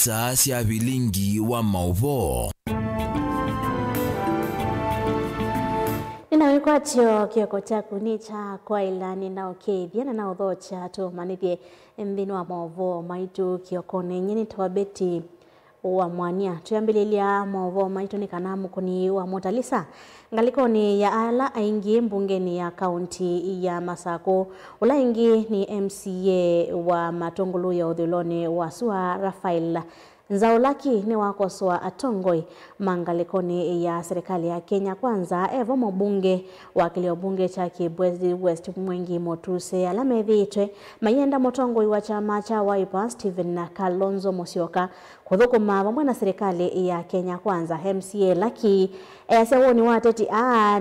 saa cia bilingi wa mauvo. Ninawekwa tio kioko chaku ni cha kwa ilani na okethia na nauthocha tu manithie mbinu wa mauvo maitu kioko nenyini twabeti wa mwania tuyambililia mauvo maitu ni kana mukuni wa Motalisa ngaliko ni ya ala aingi mbungeni ya kaunti ya Masako ula ingi ni MCA wa Matongolo ya Udhuloni wa Sua Rafael Nzaulaki ni wakosoa Atongoi mangalikoni ya serikali ya Kenya Kwanza Evo mbunge wa kilio bunge cha Kibwezi West Mwengi Motuse alamethitwe mayenda Mutongoi wa chama cha Wiper Stephen Kalonzo Musyoka kuthukuma vamwe na serikali ya Kenya Kwanza MCA Laki asewoni wateti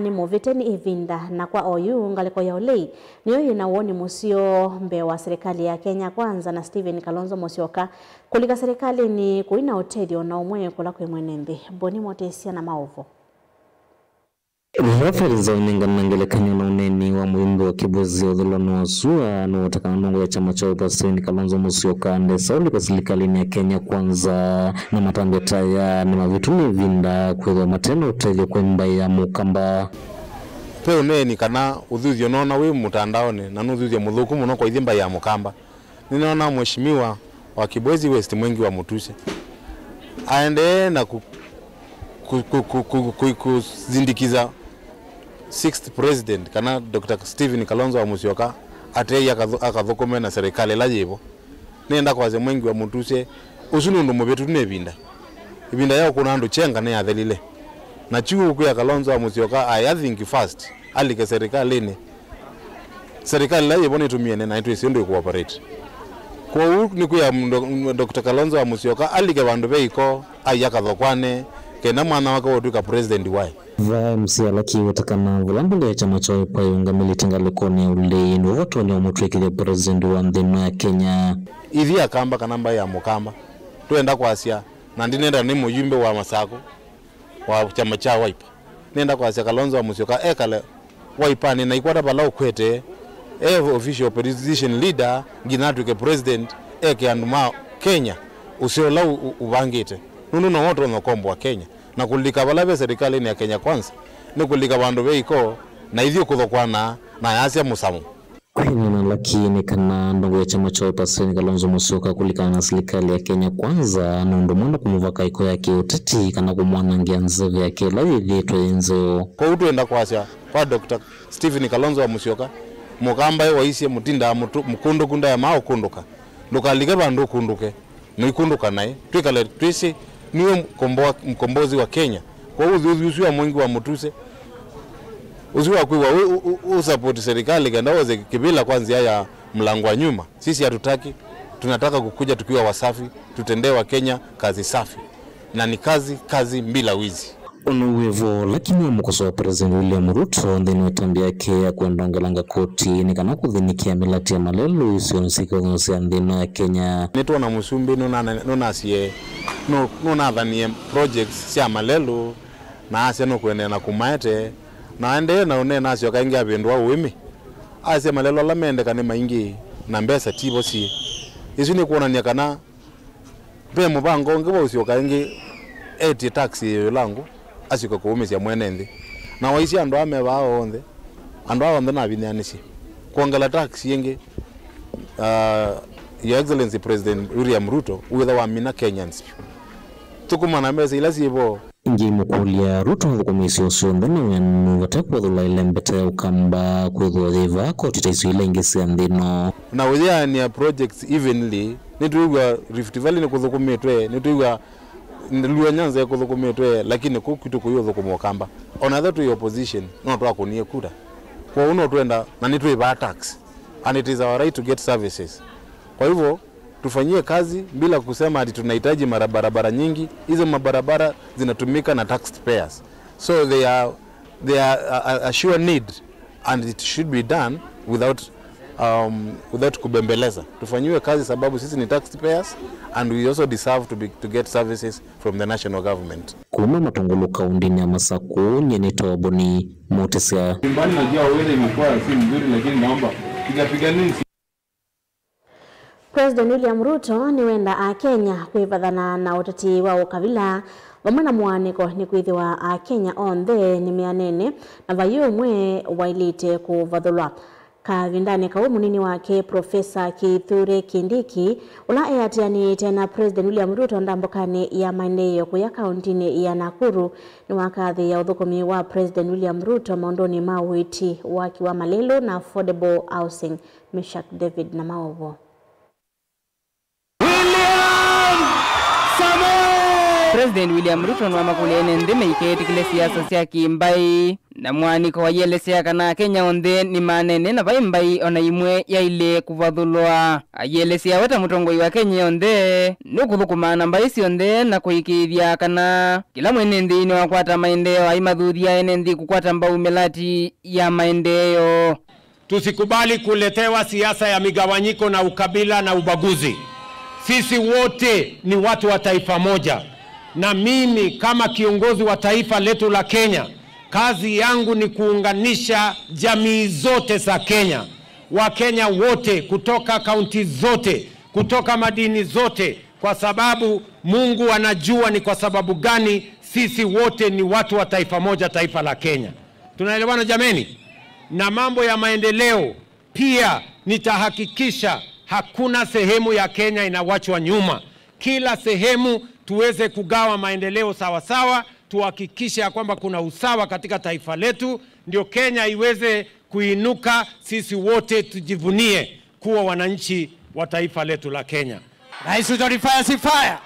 ni moviteni ivinda na kwa oyu ngaliko ya ulei niyo yinawoni musio mbe wa serikali ya Kenya Kwanza na Stephen Kalonzo Musyoka kulika serikali ni kuina otedio na umwe kula kwe mwenembe Boni Motesia na maovo. Rafael Nzaulaki na uneni wa mwimbo wa Kibwezi Udhuloni wa Sua na watakana ya chama cha Wiper Stephen Kalonzo Musyoka ande sauli kwa serikali ya Kenya Kwanza na matambeta ya ni mavituni vinda kwa mateno utedio kwemba ya mukamba pe uneni kana uthuthio nona wi mutandaoni na nuthuthio muthuku muno kwa ithimba ya mukamba ninaona mheshimiwa wa Kibwezi West Mwengi wa Mutuse aende na kuzindikiza 6th president kana Dr. Stephen Kalonzo wa Musyoka atei akathukome na serikali la jibo nenda kwa Mwengi wa Mutuse usunundu mubetu tunebinda ibinda yao kuna andu chenga ne athelile na chuo ku ya Kalonzo wa Musyoka I think first alike serikali la jibo nitumie na itu isindo cooperate kwa ni ku ya Dr. Kalonzo wa Musyoka alike bandu beiko ayakathokwane kena mwana wake wotuka president wai MCA Laki watakana vulambule ya chama cha Wiper yunga militinga lekoni ya ule ni woto ni umutwekile president wa ndino ya Kenya ithi akamba kanamba ya mukamba tuenda kwa Asia na ndinenda ni mujumbe wa Masako wa chama cha Wiper nenda kwa Asia Kalonzo wa Musyoka ekale Wiper ni naikwata pala ukwete official opposition leader ginatuke president eke anduma Kenya usiola ubangite nunu na woto no kombo wa Kenya na kulika balabe serikali ni ya Kenya Kwanza ni kulika bandu beiko na ithio kuthokwana na yasia musamu kwina lakini kana ndongo ya chama cha Wiper Stephen Kalonzo Musyoka kulika na serikali ya Kenya Kwanza na ndo mwana kumuvaka iko yake uteti kana kumwana ngianzeve yake la yitwe enzo kwa utuenda kwasya kwa Dr. Stephen Kalonzo wa Musyoka mukamba waisie mutinda mukundu kunda ya mao kunduka ndukalike bandu kunduke nikunduka naye twikale twisi niwe mkombozi wa Kenya kwa udhuzi wa Mwengi wa Mutuse usiwa kuwa usupport serikali kenda waze kibila kwanza ya mlango wa nyuma sisi hatutaki tunataka kukuja tukiwa wasafi tutendewa Kenya kazi safi na ni kazi bila wizi Onuwevo lakini wamukosoa President William Ruto ndeni wetambi yake ya kuendongelanga koti ni kana kuthinikia milati ya malelu isionsika unosia ndino ya Kenya netu na musumbi nuna dhanie projects sia malelu na asia no kuende na kumaete na ende na une na asio kaingia bendwa uimi asia malelu la mende kane maingi na mbesa tibo si isu ni kuona nya kana pe mubango ngebo usio kaingi eti taxi langu asiko kuumisia mwenendi na waisi andu ame bao onde andu awonde na binyanisi kuongela taxi yenge Your Excellency President William Ruto whether wa mina Kenyans tukumana mesa ila sibo ingi mukulia Ruto hukumisi osonde na wenu watakwa dhula ile mbete ukamba kudhuwa dhiva koti taisu ile ingesi andino na wajia ni projects evenly nituigwa Rift Valley ni kuthukumitwe nituigwa Luo Nyanza ya kuthukumitwe lakini kukitu kuyo thukumokamba onathe tu opposition no twakunie kura kwa uno twenda na nituiba tax and it is our right to get services kwa hivyo tufanyie kazi bila kusema ati tunahitaji barabara nyingi hizo mabarabara zinatumika na taxpayers so they are a sure need and it should be done without kubembeleza tufanyiwe kazi sababu sisi ni taxpayers and we also deserve to get services from the national government kuma Matongolo kaundini ya Masako nyenito Boni Motesia nyumbani najua wewe imekuwa si mzuri lakini naomba piga nini President William Ruto ni wenda Kenya kwivathana na uteti wa ukabila vamwe na mwaniko ni kwithiwa Kenya onthe ni mianene na vayumwe wailite kuvathulwa. Kavindani kawe munini wake Profesa Kithure Kindiki ula eatiani tena President William Ruto ndambukani ya maendeleo kuya kauntini ya Nakuru ni wakathi ya uthukumi wa President William Ruto maondoni mawiti waki wa Malelo na affordable housing. Meshak David na maovo. President William Ruto na makulene ndime iketi kile siasa sia kimbai na mwaniko wa yelesea kana Kenya onthe ni manene na vaimbai ona imwe ya ile kuvathulwa. Yelesea weta mutongoi wa Kenya onthe nukuthukumana mbai si onthe na kuikithia kana kila mwene nthini wa kwata maendeleo aimathuthia ene nthi kukwata mbau melati ya maendeleo. Tusikubali kuletewa siasa ya migawanyiko na ukabila na ubaguzi. Sisi wote ni watu wa taifa moja. Na mimi kama kiongozi wa taifa letu la Kenya, kazi yangu ni kuunganisha jamii zote za Kenya. Wakenya wote kutoka kaunti zote, kutoka madini zote, kwa sababu Mungu anajua ni kwa sababu gani sisi wote ni watu wa taifa moja, taifa la Kenya. Tunaelewana jameni? Na mambo ya maendeleo pia nitahakikisha hakuna sehemu ya Kenya inawachwa nyuma. Kila sehemu tuweze kugawa maendeleo sawa sawa, tuhakikishe kwamba kuna usawa katika taifa letu, ndio Kenya iweze kuinuka, sisi wote tujivunie kuwa wananchi wa taifa letu la Kenya. Rais utorifaya sifaya.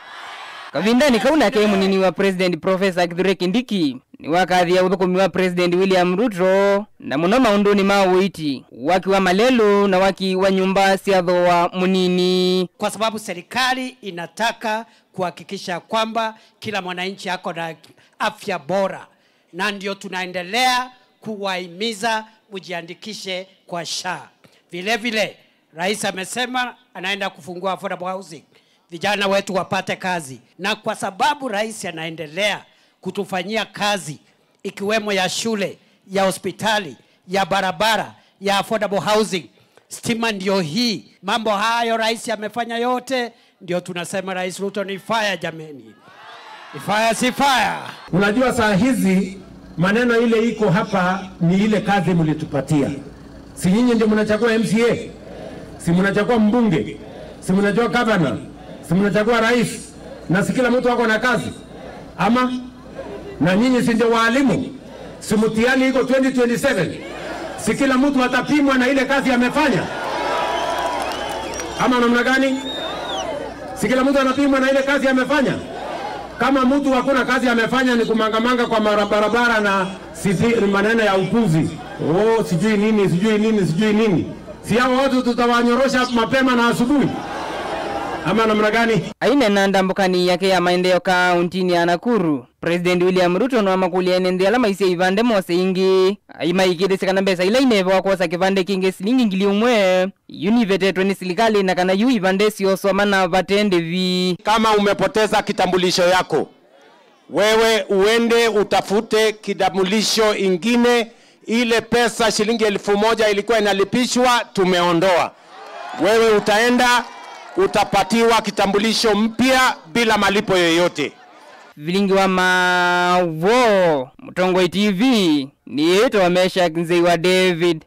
Kavindani kauna ke munini wa President Profesa Kithure Kindiki ni wakathi ya uthukumi wa President William Ruto na muno maunduni mawiti waki wa Malelo na waki wa nyumba siatho wa munini, kwa sababu serikali inataka kuhakikisha kwamba kila mwananchi ako na afya bora, na ndio tunaendelea kuwahimiza mujiandikishe kwa SHA. Vile vile rais amesema anaenda kufungua affordable housing, vijana wetu wapate kazi, na kwa sababu rais anaendelea kutufanyia kazi ikiwemo ya shule, ya hospitali, ya barabara, ya affordable housing, stima ndio hii. Mambo hayo rais amefanya yote, ndio tunasema Rais Ruto ni fire jameni. Ni fire si fire. Unajua saa hizi maneno ile iko hapa ni ile kazi mlitupatia. Si nyinyi ndio mnachagua MCA? Si mnachagua mbunge? Si mnachagua governor? Si mnachagua rais? Na si kila mtu wako na kazi? Ama na nyinyi si ndio walimu? Si mtihani iko 2027? Si kila mtu atapimwa na ile kazi amefanya? Ama namna gani? Si kila mtu anapimwa na ile kazi amefanya? Kama mtu hakuna kazi amefanya ni kumangamanga kwa barabara na sisi maneno ya upuzi. Oh, sijui nini. Si hao watu tutawanyorosha mapema na asubuhi? Ama namna gani? Aina nandambukani yake ya maendeleo kauntini ya Nakuru. President William Ruto no makuliene ndi alama ise ivande mose ingi. Aima ikidese kana mbesa ila inevo wakosa kivande kinge silingi ngili umwe. Univetetwe ni silikali na kana yu ivande siosoma na vatende vi. Kama umepoteza kitambulisho yako, wewe uende utafute kitambulisho ingine. Ile pesa shilingi 1000 ilikuwa inalipishwa, tumeondoa. Wewe utaenda utapatiwa kitambulisho mpya bila malipo yoyote. Vilingi wa mawo Mutongoi TV ni yeto wa Meshak Nzeiwa David.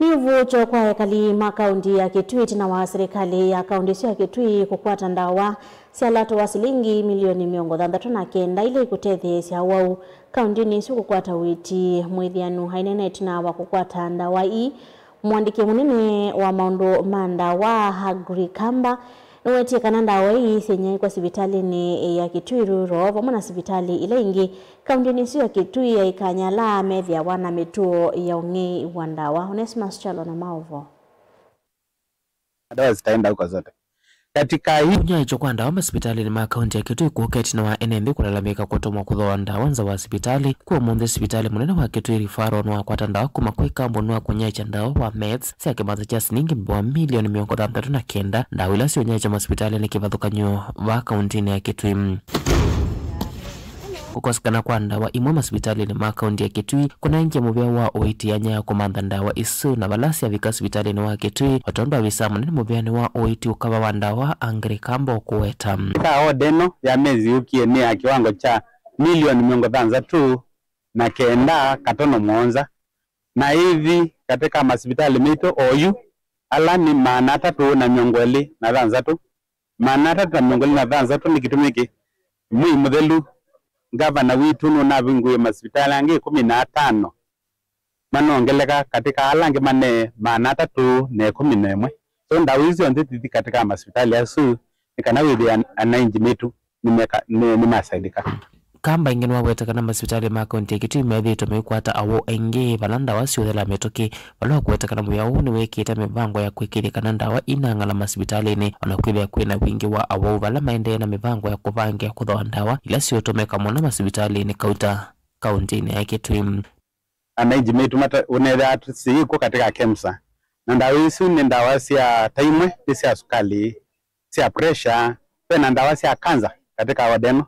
Nivu chokwa ekali makaundi ya Kitui na wa serikali ya kaundi sio ya Kitui kukwata ndawa sialato wa silingi milioni 139 ile kutethi sia wau kaundi ni siku kukwata witi mwithianu hainene tina wa kukwata ndawa hii. Mwandiki munene wa maundu manda wa Hagri Kamba nweti kananda wei senye kwa sibitali ni ya Kitui Ruro vamona sibitali ile ingi kaundi nisi ya Kitui ya ikanyala medhia wana mituo ya ungi wandawa. Onesimus Chalo na maovo dawa zitaenda huko zote katika hii kunya icho kwa ndawa hospitali ni makaunti ya Kitui kuoketi na wa NMB kulalamika kutomwa kuthoa ndawa nza wa hospitali kwa mwonde hospitali munene wa Kitui rifaro na wakwata ndawa kumakwe kambo nwa kunya icha ndawa wa meds siya kimaza cha siningi mbiwa milioni 139 ndawa ila siyo nya icha hospitali ni kivathukanyo wa kaunti ya Kitui. Kukosekana kwa ndawa imwe masibitali ni makaunti ya Kitui kuna ingi muvya wa oiti ya nyaya kumantha ndawa isu na balasi ya vika sibitali ni wa Kitui watondo wa visamu nini muvya ni wa oiti ukava wa ndawa Angry Kambo kuweta. Ka odeno ya mezi ukie ni ya kiwango cha milioni 300 na kenda katono mwonza na hivi katika masibitali mito oyu ala ni maana 3 na miongweli na 3 maana 3 na miongweli na 3 ni kitumiki mui muthelu gavana witu na vingu ya masibitali angi 15 manongeleka katika alange mane maana 3 na 11 so ndawizi onditi katika masibitali asu nikana withi anainji mitu ni masaidika. Kamba ingeni wawetekana masibitali makaunti ya Kitui methito mekwata awo enge balanda wasiuthela metoki balo kuwetekana muyau ni wekite mivango ya kwikirikana ndawa inangala masibitali ni onakwithia kwina wingi wa awo bala maende na mivango ya kuvangia kuthoa ndawa ila siotomeka mona masibitali ni kaunti ni ya Kitui. Anainji mitu mata unetha siiko katika KEMSA na ndawa isu ni ndawa sia taimwe sia sukali sia pressure pena ndawa sia kanza katika wadeno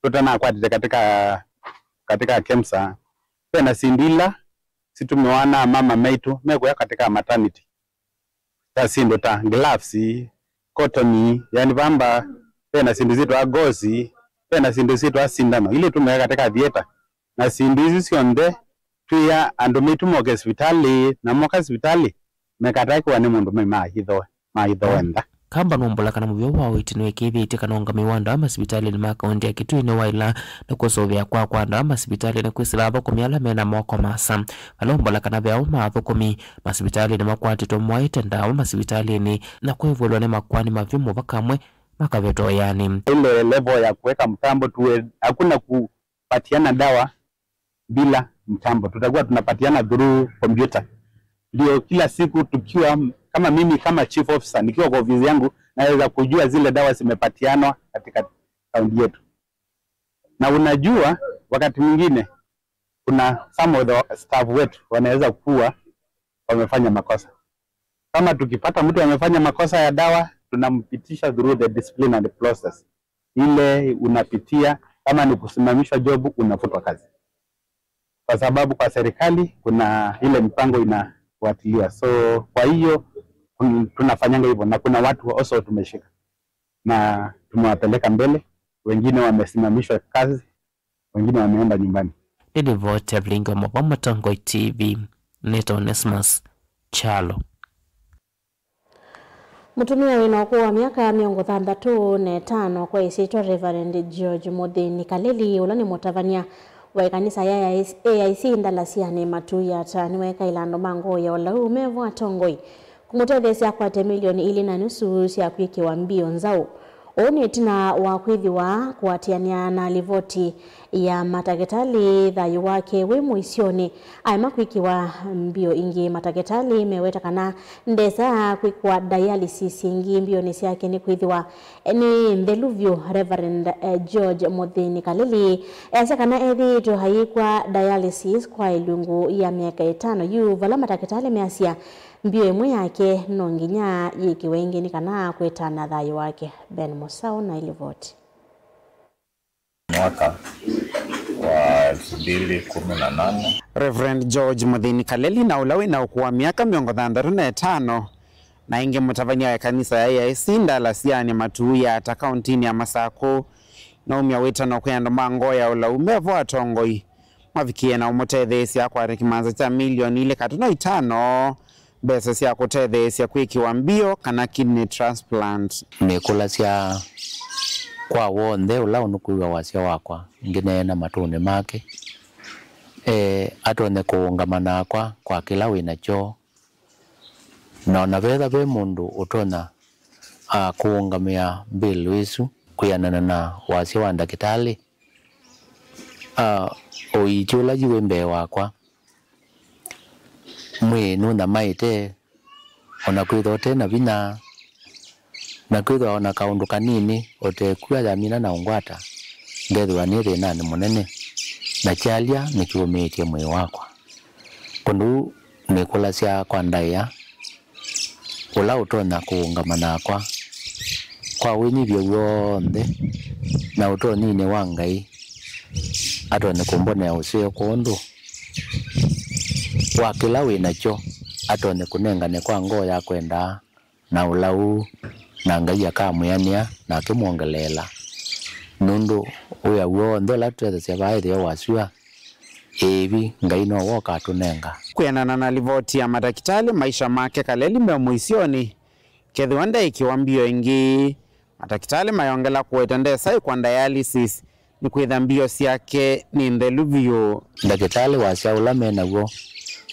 tutana kwatite katika KEMSA pena sindila situmiwana mama meitu meko ya katika maternity ta sindo ta gloves cotton yani bamba pena sindu zitu agozi pena sindu zitu asindano ile tumeka katika theater na sindu hizi sionde tuya andu mitu moke hospitali na moka hospitali mekataki wani mundu mahithoenda. Kamba nombula kana muvyo wao itiniwe kithiti kana ongami wanda wa masibitali ni makaunti ya Kitui ni waila na kusovya kwa kwanda wa masibitali ni kwisilava kumiala mena moko masa. Alombola kana vya umathukumi masibitali ni makwatito mwaite ndawa masibitali ni na kuivulwa ni makwani mavimu vakamwe makaveto yani. Ile level ya kuweka mtambo tuwe hakuna kupatiana dawa bila mtambo. Tutakuwa tunapatiana through computer. Ndio kila siku tukiwa kama mimi kama chief officer nikiwa kwa ofisi yangu naweza kujua zile dawa zimepatianwa katika kaunti yetu. Na unajua wakati mwingine kuna some of the staff wetu wanaweza kuwa wamefanya makosa. Kama tukipata mtu amefanya makosa ya dawa tunampitisha through the disciplinary process. Ile unapitia kama ni kusimamishwa job unafutwa kazi. Kwa sababu kwa serikali kuna ile mpango inafuatilia. So kwa hiyo tunafanyanga hivyo na kuna watu also tumeshika na tumewapeleka mbele, wengine wamesimamishwa kazi, wengine wameenda nyumbani. Didi vote blingo mabama Tongoi TV Neto Onesmus Chalo. Mutumia wino kuwa miaka 35 kwa isitwa Reverend George Muthini Kaleli ulani mutavania wa kanisa ya AIC ndalasia ni matuya tani weka ilando mango ya olau mevu atongoi kumutethesya kwate milioni 2.5 cia kwikiwa mbio nzau oni tina wa kwithiwa kuatiania na livoti ya mataketali thayu wake we muisioni aima kwikiwa mbio ingi mataketali meweta kana ndesa kwikwa dialysis ingi mbio ni siake ni kwithiwa ni mbeluvyo Reverend George Muthini Kaleli esa kana ethi to haikwa dialysis kwa ilungu ya miaka 5 yu vala mataketali measia mbio imwe yake nonginya yikiwe ingi ni kana kwetana thayu wake. Ben Musau na ilivoti. Mwaka wa 2018 Reverend George Muthini Kaleli na ulawi na ukuwa miaka 35 na inge mutavania ya kanisa ya AIC ndalasiani matuya ata kauntini ya Masako na umya weta na kuyando mango ya ulaume wa Tongoi mavikie na umutethesya kwa rekimanza cha milioni 5 besa sia kutethesya kwikiwa mbio kana kidney transplant nikula sia kwa wonde ula unukuiwa wasia wakwa ngine na matune make atone kuungamana kwa kila wina cho na naveda be mundu utona kuungamia bilu isu kuyanana na wasia wa ndakitali oichula jiwe mbe wakwa mwinu na maite onakwitho tena vina na kwitho ona kaundu kanini otekua jamina na ungwata ndethwa ni thina ni munene na chalia nikiumitie mwe wakwa kundu nikulasya kwa ndaya ula utona kuungamana kwa winyi vyo wonde na utonine wa Ngai atone kumbone usio kundu wakila winacho atone kunengane kwa ngoo ya kwenda na ulau na ngai akamuyania na akimuongelela nundu uya wonthe la twethe cia baithe wasua evi ngai no woka tunenga kwenana na ripoti ya madakitari maisha make Kaleli me muisioni kethiwanda ikiwambio ingi madakitari mayongela kuetende sai kwa dialysis ni kwitha mbio ciake ni ndeluvio ndagitari wacia ula menaguo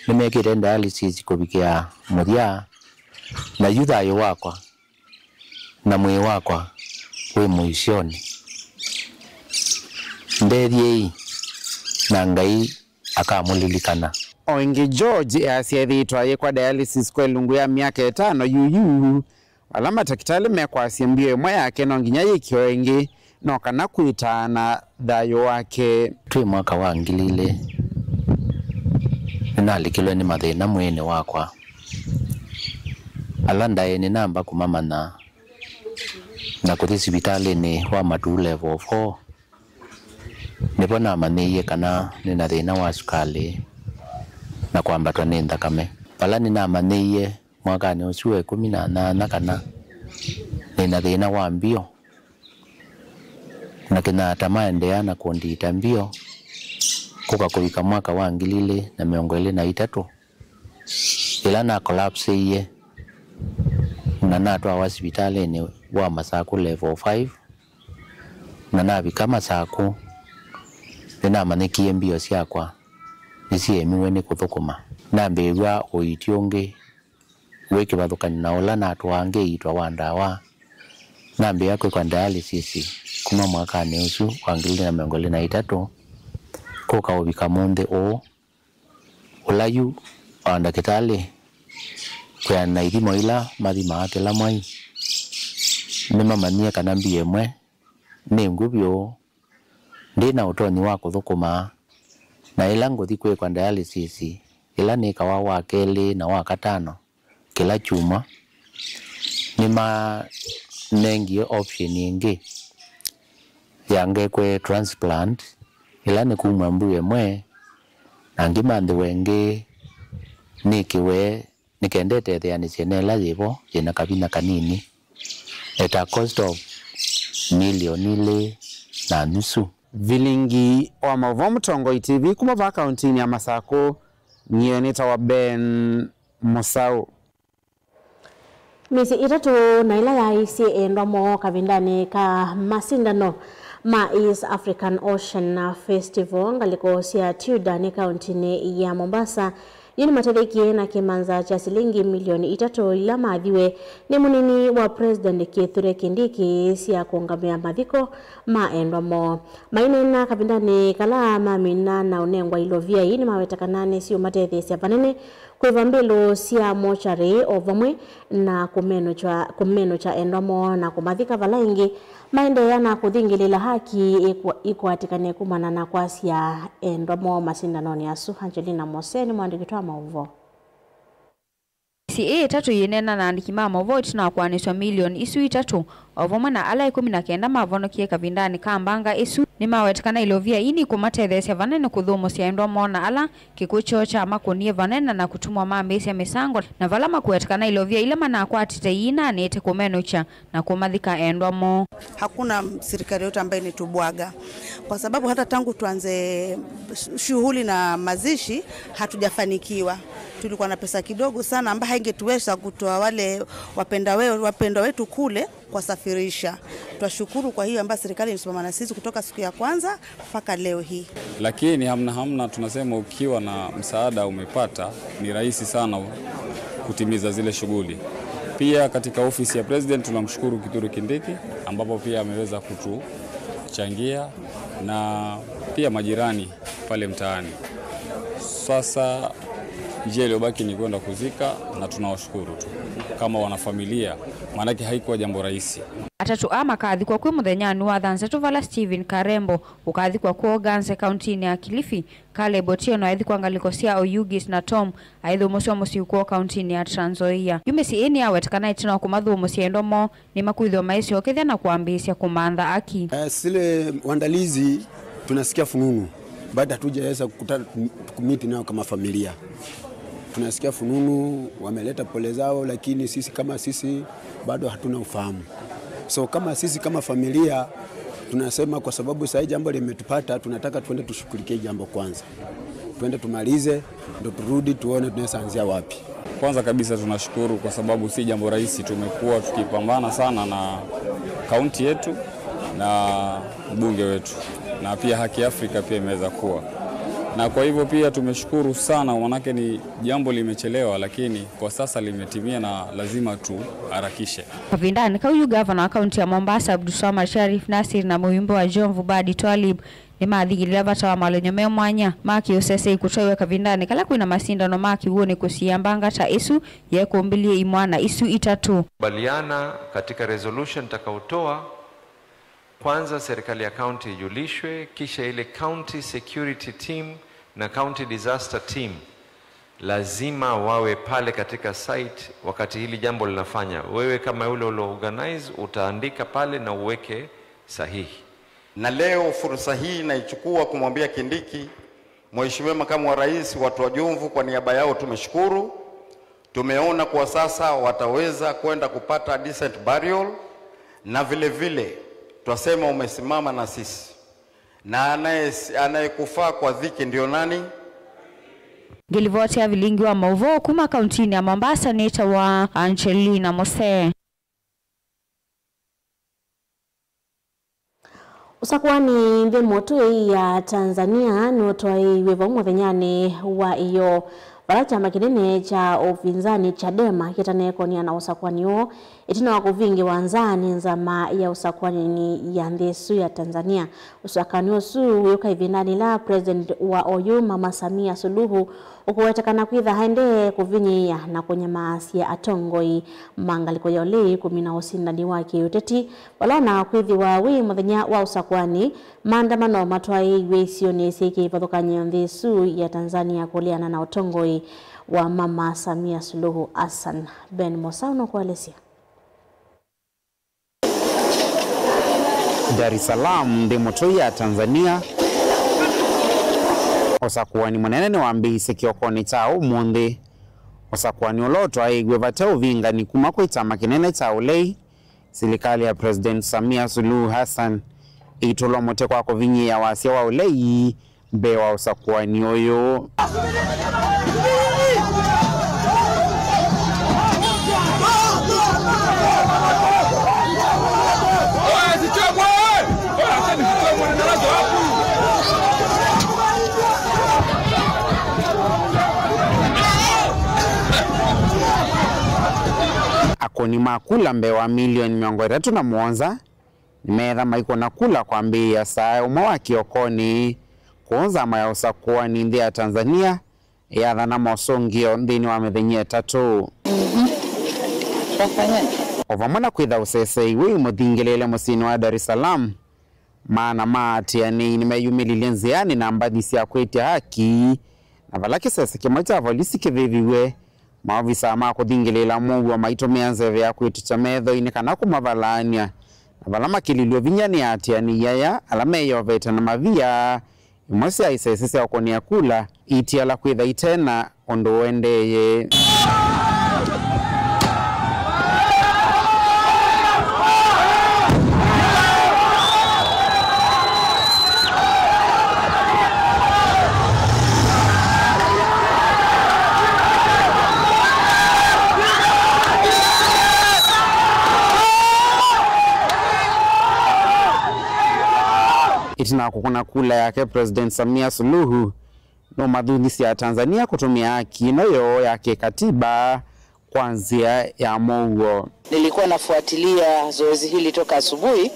nimekire dialysis kubikia muthia na yuthayo wakwa na mwi wakwa wi muisioni ndethie na ngai akamulilikana oingi George asiethitwa yekwa dialysis kwa lungu ya miaka 5 yuyu alama takitali mekwasia mbio imwe yake no nginya yikio ingi no kana kuitana thayo wake twi mwaka wa ngilile nalikilwe ni mathina mwene wakwa alanda ni namba kumamana na kuthi sibitali ni wa matu level 4 nibona maniye kana nina thina wa sukali na kwambatwa ni thakame pala nina maniye mwaka ni ucio 18 kana nina thina wa mbio na kina tamaendea na kundita mbio kuka kubika mwaka wa 2023 ila na collapse iye na natwa wa hospitali ni wa Masaku level 5 na nabika Masaku nina manikie mbio ciakwa niciemiwe ni kuthukuma na mbigwa uitionge wiki bathukani na ola na atwange itwa wa ndawa na mbia kwa dialysis kuma mwaka ni ucu wa 2023 kuka ubika monde o ulayu ndagitari kwa na ithimo ila mathima atela mwai ni mamania kana mbia imwe ni ngubio ndina utoni wa kuthukuma na ila nguthi kwa dialysis ila ni kawa wa keli na wa katano kila chuma ni ma nengi option nyingi yange kwa transplant ila ni kumwa mbuye mwe na ngimande wenge nikiwe nikendete the ani chenela yibo jena kabina kanini at a cost of milioni na nusu vilingi wa Mauvoo Mtongo TV kuma va kaunti ya Masako nioneta wa Ben Musau misi itatu na ila ya isi endwa mo kavindani ka masindano ma East African Ocean Festival ngaliko sia Tudani kaunti ya Mombasa yini matariki na kimanza cha shilingi milioni 3 ila maadhiwe ni munini wa President Kithure Kindiki sia kuongamia madhiko maendwa mo mainena kabindani kala mamina na unengwa ilovia yini mawetakanane sio matethi sia panene kwa mbelo sia mochari ovamwe na kumeno cha endwa mo na kumadhika valaingi maende yana kuthingilila haki ikuatikane kumana na kwasi ya endomo masindanoni asu Angelina Moseni mwandikitwa Mauvoo CA 3 yinena na andikima Mauvoo itina kwaniswa milioni isu 3 ovamwe na ala 19 mavonokie kavindani kambanga isu ni mawetikana ilovia ini kumatethesia vanene kuthumo sia endomo na ala kikucho cha makonie vanene na kutumwa mambesi ya misango na vala makuwetikana ilovia ila manakwa atiteina nete kumenocha na kumadhika endomo. Hakuna serikali yote ambaye inetubwaga kwa sababu hata tangu tuanze shughuli na mazishi hatujafanikiwa. Tulikuwa na pesa kidogo sana ambayo haingetuweza kutoa wale wapendwa wetu kule kwa safirisha. Tunashukuru kwa hiyo ambayo serikali imesimama na sisi kutoka siku ya kwanza mpaka leo hii. Lakini hamna tunasema ukiwa na msaada umepata ni rahisi sana kutimiza zile shughuli. Pia katika ofisi ya President tunamshukuru Kithure Kindiki ambapo pia ameweza kutuchangia na pia majirani pale mtaani. Sasa njia iliyobaki ni kwenda kuzika na tunawashukuru tu kama wanafamilia, maana haikuwa jambo rahisi. Atatu ama kathi kwa muthenyani wa thanse tuvala Steven Karembo ukathi kwa kuoganse kaunti ya Kilifi kale botio no aithi kwa ngaliko sia Oyugis na Tom aithu musio musio kwa kaunti ya Trans Nzoia yumesi eni awetakana itina kumathu musio endomo ni makuithio maisio kethia na kuambisia kumandha aki sile wandalizi tunasikia fununu bado hatujaweza kukutana kumiti nao kama familia. Tunasikia fununu wameleta pole zao, lakini sisi kama sisi bado hatuna ufahamu. So kama sisi kama familia tunasema kwa sababu sasa jambo limetupata, tunataka tuende tushughulikie jambo kwanza. Tuende tumalize ndio turudi tuone tunaweza anzia wapi. Kwanza kabisa tunashukuru kwa sababu si jambo rahisi, tumekuwa tukipambana sana na kaunti yetu na mbunge wetu, na pia Haki Afrika pia imeweza kuwa. Na kwa hivyo pia tumeshukuru sana, manake ni jambo limechelewa lakini kwa sasa limetimia na lazima tuharakishe. Kavindani kauyu gavana wa kaunti ya Mombasa Abdulswamad Sharif Nasir na muhimbo wa Jomvu Badi Twalib ni mathigirira bata wa malonyomeo mwanya maki usese ikutoiwe Kavindani kala kuina masindano maki uone kusiyambanga ta isu yekumbilie imwana isu itatu. Baliana katika resolution takautoa, kwanza serikali ya county ijulishwe, kisha ile county security team na county disaster team lazima wawe pale katika site wakati hili jambo linafanya. Wewe kama yule organize utaandika pale na uweke sahihi. Na leo fursa hii naichukua kumwambia Kindiki, Mheshimiwa Makamu wa Rais, watu wa Jomvu kwa niaba yao tumeshukuru. Tumeona kwa sasa wataweza kwenda kupata decent burial, na vile vile twasema umesimama na sisi. Na anayekufaa kwa dhiki ndio nani? Gilivoti ya vilingi wa Mauvo kuma kauntini ya Mombasa neta wa Angelina Mose. Usakwani the moto ya Tanzania notoi wevo mwenyane wa iyo chama kinene cha upinzani Chadema kitaneko na usakwani huo itina wako vingi wanzani nzama ya usakwani ni ya ndesu ya Tanzania. Usakwani osu yuka ivindani la President wa OU Mama Samia Suluhu ukuwetekana kwitha haende kuvinyia na kwenye maasi ya atongoi mangaliko ya olei kumina usindani wake uteti walona kwithi wa wi muthenya wa usakwani maandamano matwai wesione seke ipatokanya ndesu ya Tanzania kuliana na utongoi wa Mama Samia Suluhu Hassan. Ben Mosauno kwa Alesia. Dar es Salaam ndi moto ya Tanzania osakwani munene wa mbise kiokoni chao mundi osakwani oloto aigwe batao vingani kuma kwa chama kinene cha olei serikali ya President Samia Suluhu Hassan itolo mote kwa kovinyi ya wasia wa olei bewa osakwani oyo. Akoni makula mbewa milioni 307 nimetha maiko na kula kwa mbei ya saa umawa kiokoni kuonza maya usakwani ndi ya Tanzania ya dhana mosongio ndini wa methenye tatu. Ovamona kwitha usese iwe muthingelele musini wa Dar es Salaam maana maatiani nimeyumililie nziani na mbadisi ya kwetia haki na valaki sese kimoja polisi kiviviwe maofisa ma kuthingelela mungu wa maito meanzeve ya kweticha metho inikana kumavalania na valama kililio vinyani atiani yaya alameyo veta na mavia imosi ya isese ya okoni ya kula iti ala kwitha itena ondo wendeye. Itina kukuna kula yake President Samia Suluhu no madhulisi ya Tanzania kutumia haki noyo yake katiba kwanzia ya mongo. Nilikuwa nafuatilia zoezi hili toka asubuhi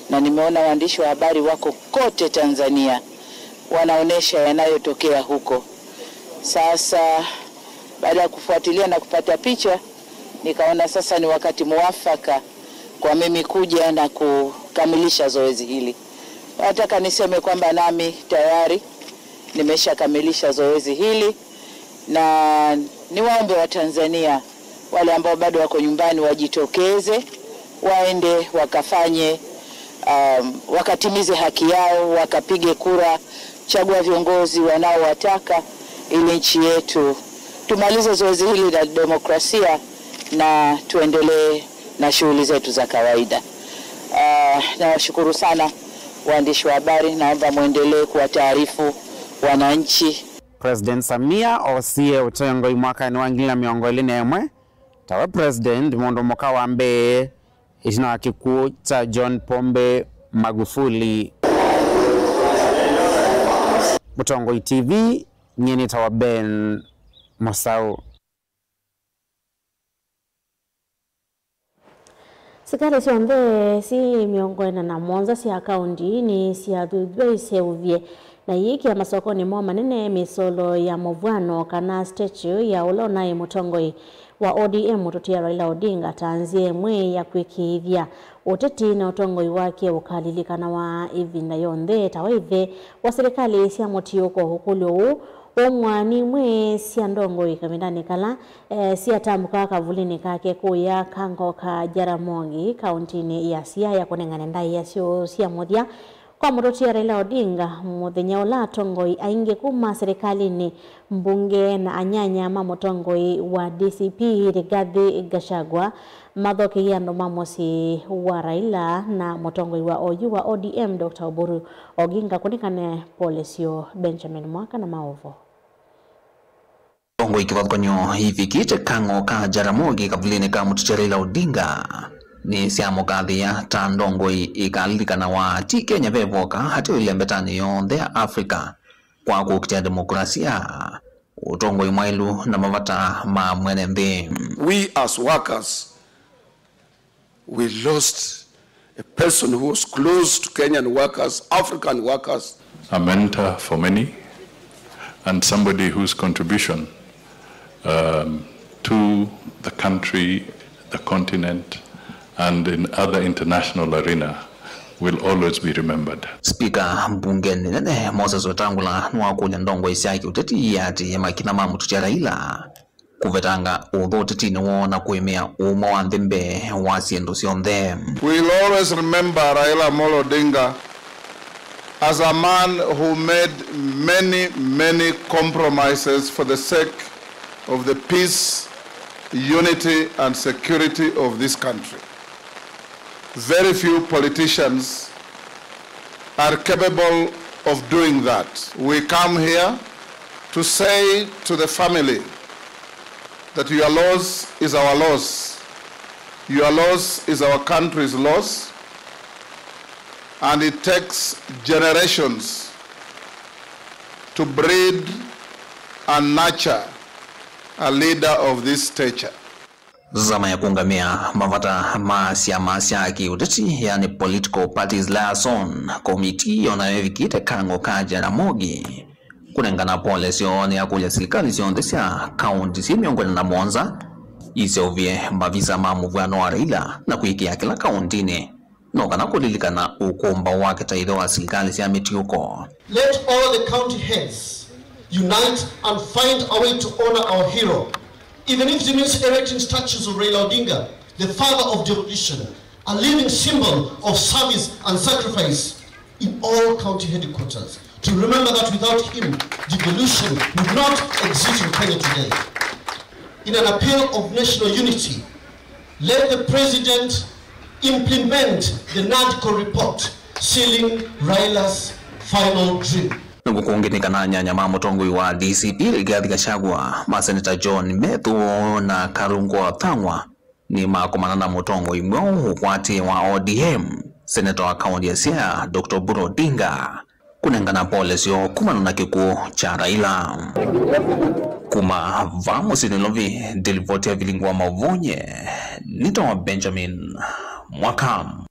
na nimeona waandishi wa habari wako kote Tanzania wanaonesha yanayotokea huko. Sasa baada ya kufuatilia na kupata picha nikaona sasa ni wakati muafaka kwa mimi kuja na kukamilisha zoezi hili. Nataka niseme kwamba nami tayari nimeshakamilisha zoezi hili na niwaombe wa Tanzania wale ambao bado wako nyumbani wajitokeze waende wakafanye wakatimize haki yao wakapige kura kuchagua viongozi wanaowataka ili nchi yetu tumalize zoezi hili la demokrasia na tuendelee na shughuli zetu za kawaida. Nawashukuru sana waandishi wa habari, naomba muendelee kuwataarifu wananchi. President Samia osie utengo mwakani wa 2021 tawa President Mondo Moka Wambe ishina kikuu cha John Pombe Magufuli. Mutongo TV nyeni tawa Ben Mosau. Sikari siombe si miongoni na monza si akaunti ni si adudwe seuvye na yiki ya masokoni mwa manene misolo ya movwano kana statue ya ulona mutongoi wa ODM utotia Raila Odinga tanzie mwe ya kwikithia uteti na utongoi wake ukalilika wa ivinda yonthe tawaive wa serikali cia mutiuko hukulu omwani mwe cia ndongoi kamindani kala cia tambuka kavulini kake kuya kango ka Jaramogi kauntini ya Siaya kunengana ndai ya cia muthia kwa mutotia Raila Odinga muthenya ula tongoi ainge kuma serikalini mbunge na anyanya mamotongoi wa DCP Rigathi Gachagua mathoki ya mamosi wa Raila na motongoi wa OU wa ODM Dr. Oburu Oginga kunikane Polesio Benjamin Mwaka na Maovo. Tongoi kivatkonyo hivi kite kango ka Jaramogi kavulini ka mutotia Raila Odinga ni siamo kadhia tandongoi ikalilika wa ti Kenya vevoka hati ulembetani yonthe Afrika kwa kukitia demokrasia utongoi mwailu na mavata ma mwene mbe. We as workers, we lost a person who was close to Kenyan workers, African workers. A mentor for many and somebody whose contribution to the country, the continent, and in other international arena will always be remembered. Speaker mbungeni nene Moses Wetangula nwakunya ndongo isiaki uteti yati ya makina mamu tutia Raila kuvetanga udhoteti na kuemea umo wa ndembe wasiendo sionthe. We'll always remember Raila Amolo Odinga as a man who made many compromises for the sake of the peace, unity and security of this country. Very few politicians are capable of doing that. We come here to say to the family that your loss is our loss. Your loss is our country's loss. And it takes generations to breed and nurture a leader of this stature. Zama ya kungamia mavata masia ki uteti yani political parties liaison committee yonayovikite kango ka Jaramogi kunengana polesio ya kuja serikali sionde sia kaunti si miongoni na monza isiovye mavisa mamuvano wa Raila na kuikia kila kauntini nokana kulilikana ukomba wake taidho wa serikali sia mitiuko. Let all the county heads unite and find a way to honor our hero. Even if it means erecting statues of Raila Odinga, the father of devolution, a living symbol of service and sacrifice in all county headquarters. To remember that without him, devolution would not exist in Kenya today. In an appeal of national unity, let the president implement the NADCO report sealing Raila's final dream. Nungu kuongezeka na nyanya mamotongoi wa DCP Rigathi Gachagua, maseneta John Methu na Karungo Thangwa ni makomana na motongoi mwao ukwati wa ODM, seneta wa kaunti ya Siaya Dr. Oburu Odinga kunengana polesio kumana na kikuu cha Raila. Kuma vamos inilovi delivoti ya vilingwa mavunye nitawa Benjamin Mwakam.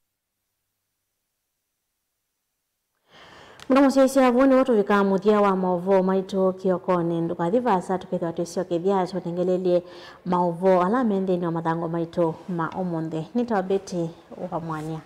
Mnamusisi avuni watu vikamuthia wa maovo maito kiokoni ndukadhivasa tukethwa tusio kithia tutengelele maovo ala mendeni wa mathango maito ma omonde nitawabeti ukamwania.